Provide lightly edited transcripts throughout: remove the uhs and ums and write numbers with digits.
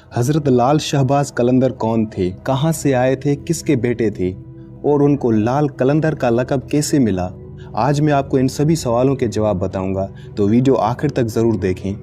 हज़रत लाल शहबाज कलंदर कौन थे, कहां से आए थे, किसके बेटे थे और उनको लाल कलंदर का लक़ब कैसे मिला? आज मैं आपको इन सभी सवालों के जवाब बताऊंगा, तो वीडियो आखिर तक ज़रूर देखें।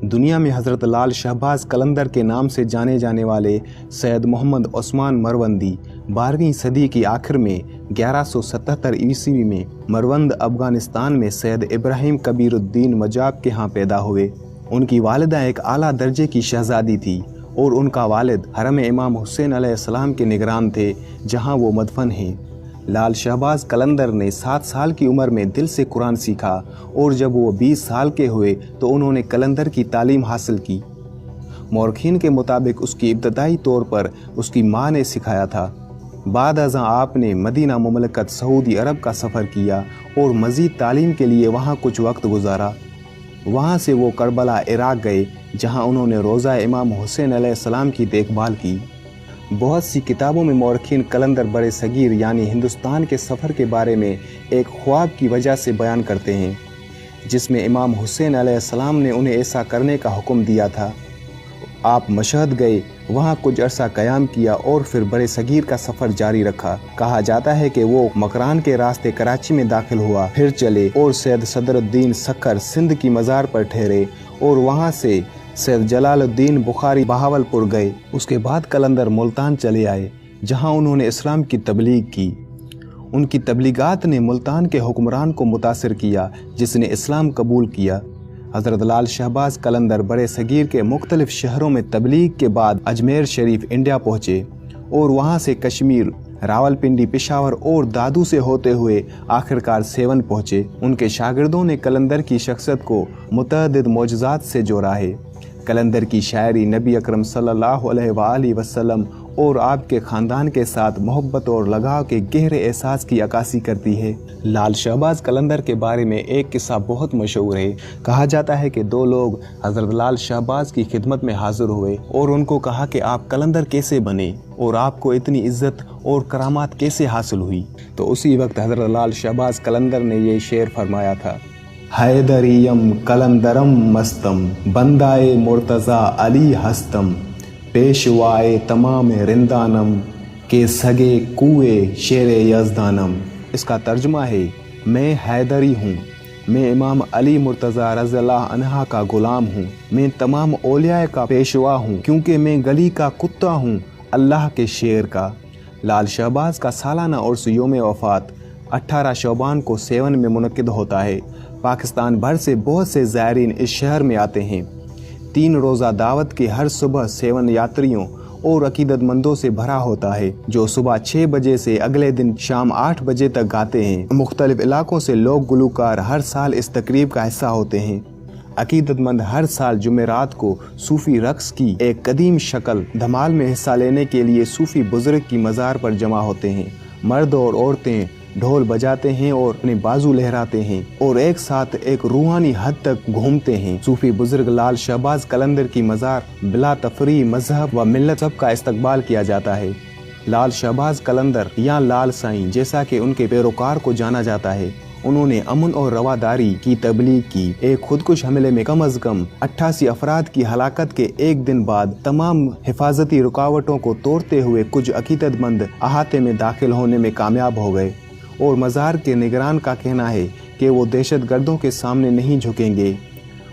दुनिया में हज़रत लाल शहबाज कलंदर के नाम से जाने जाने वाले सैयद मोहम्मद उस्मान मरवंदी 12वीं सदी की आखिर में 1177 ईस्वी में मरवंद अफ़गानिस्तान में सैयद इब्राहिम कबीरुद्दीन मजाब के यहाँ पैदा हुए। उनकी वालिदा एक आला दर्जे की शहजादी थी और उनका वालिद हरम इमाम हुसैन अलैहिस्सलाम के निगरान थे, जहाँ वो मदफन हैं। लाल शहबाज कलंदर ने 7 साल की उम्र में दिल से कुरान सीखा और जब वो 20 साल के हुए तो उन्होंने कलंदर की तालीम हासिल की। मौरखीन के मुताबिक उसकी इब्तदाई तौर पर उसकी माँ ने सिखाया था। बाद अज़ां आपने मदीना मुमलकत सऊदी अरब का सफ़र किया और मज़ीद तालीम के लिए वहाँ कुछ वक्त गुजारा। वहाँ से वो करबला इराक़ गए, जहाँ उन्होंने रोज़ा इमाम हुसैन अलैहिस्सलाम की देखभाल की। बहुत सी किताबों में मौरखीन कलंदर बड़े सगीर यानी हिंदुस्तान के सफ़र के बारे में एक ख्वाब की वजह से बयान करते हैं, जिसमें इमाम हुसैन अलैहिस्सलाम ने उन्हें ऐसा करने का हुक्म दिया था। आप मशहद गए, वहाँ कुछ अरसा क़याम किया और फिर बड़े सगीर का सफ़र जारी रखा। कहा जाता है कि वो मकरान के रास्ते कराची में दाखिल हुआ, फिर चले और सैयद सदरुद्दीन सक्कर सिंध की मज़ार पर ठहरे और वहाँ से सैयद जलालुद्दीन बुखारी बहावलपुर गए। उसके बाद कलंदर मुल्तान चले आए, जहाँ उन्होंने इस्लाम की तबलीग की। उनकी तबलीगात ने मुल्तान के हुक्मरान को मुतासिर किया, जिसने इस्लाम कबूल किया। हज़रत लाल शहबाज कलंदर बड़े सगीर के मुख्तलिफ शहरों में तबलीग के बाद अजमेर शरीफ इंडिया पहुँचे और वहाँ से कश्मीर, रावलपिंडी, पेशावर और दादू से होते हुए आखिरकार सेवन पहुँचे। उनके शागिर्दों ने कलंदर की शख्सियत को मुतअद्दिद मोजज़ात से जोड़ा है। कलंदर की शायरी नबी अकरम सल्लल्लाहु अलैहि वसल्लम और आपके ख़ानदान के साथ मोहब्बत और लगाव के गहरे एहसास की अक्कासी करती है। लाल शहबाज कलंदर के बारे में एक किस्सा बहुत मशहूर है। कहा जाता है कि 2 लोग हज़रत लाल शहबाज की खिदमत में हाजिर हुए और उनको कहा कि आप कलंदर कैसे बने और आपको इतनी इज्जत और करामात कैसे हासिल हुई। तो उसी वक्त हज़रत लाल शहबाज कलंदर ने ये शेर फरमाया था, हैदरियम कलंदरम मस्तम बंदाए मुर्तज़ा अली हस्तम पेशवाए तमाम रिंदानम के सगे कुए शेर यज़दानम। इसका तर्जुमा है, मैं हैदरी हूँ, मैं इमाम अली मुर्तज़ा रज़ियल्लाहु अन्हा का ग़ुलाम हूँ, मैं तमाम औलिया का पेशवा हूँ, क्योंकि मैं गली का कुत्ता हूँ अल्लाह के शेर का। लाल शहबाज का सालाना उर्स यौम वफ़ात 18 शौबान को सेवन में मुनक्किद होता है। पाकिस्तान भर से बहुत से ज़ायरीन इस शहर में आते हैं। 3 रोज़ा दावत के हर सुबह सेवन यात्रियों और अकीदतमंदों से भरा होता है, जो सुबह 6 बजे से अगले दिन शाम 8 बजे तक गाते हैं। मुख्तलिफ इलाकों से लोग गुलूकार हर साल इस तकरीब का हिस्सा होते हैं। अकीदतमंद हर साल जुमेरात को सूफ़ी रक्स की एक कदीम शक्ल धमाल में हिस्सा लेने के लिए सूफ़ी बुज़ुर्ग की मज़ार पर जमा होते हैं। मर्द और औरतें ढोल बजाते हैं और अपने बाजू लहराते हैं और एक साथ एक रूहानी हद तक घूमते हैं। सूफी बुजुर्ग लाल शहबाज कलंदर की मज़ार बिला तफरी मजहब व मिल्लत सब का इस्तकबाल किया जाता है। लाल शहबाज कलंदर या लाल साईं जैसा कि उनके पैरोकार को जाना जाता है, उन्होंने अमन और रवादारी की तबलीग की। एक खुदकुश हमले में कम अज़ कम 88 अफराद की हलाकत के एक दिन बाद तमाम हिफाजती रुकावटों को तोड़ते हुए कुछ अकीदतमंद अहाते में दाखिल होने में कामयाब हो गए और मज़ार के निगरान का कहना है कि वो दहशतगर्दों के सामने नहीं झुकेंगे।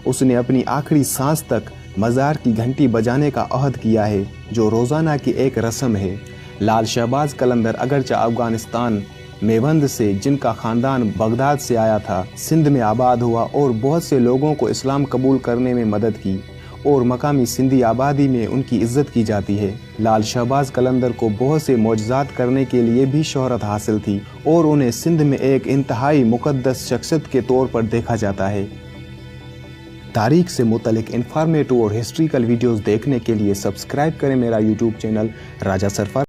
उसने अपनी आखिरी सांस तक मज़ार की घंटी बजाने का अहद किया है, जो रोज़ाना की एक रस्म है। लाल शहबाज कलंदर अगरचे अफ़गानिस्तान मेवंद से, जिनका ख़ानदान बगदाद से आया था, सिंध में आबाद हुआ और बहुत से लोगों को इस्लाम कबूल करने में मदद की और मकामी सिंधी आबादी में उनकी इज़्ज़त की जाती है। लाल शहबाज कलंदर को बहुत से मौजज़ात करने के लिए भी शोहरत हासिल थी और उन्हें सिंध में एक इंतहाई मुक़द्दस शख्सियत के तौर पर देखा जाता है। तारीख से मुतल्लिक़ इन्फॉर्मेटिव और हिस्ट्रिकल वीडियोज़ देखने के लिए सब्सक्राइब करें मेरा यूट्यूब चैनल राजा सरफराज।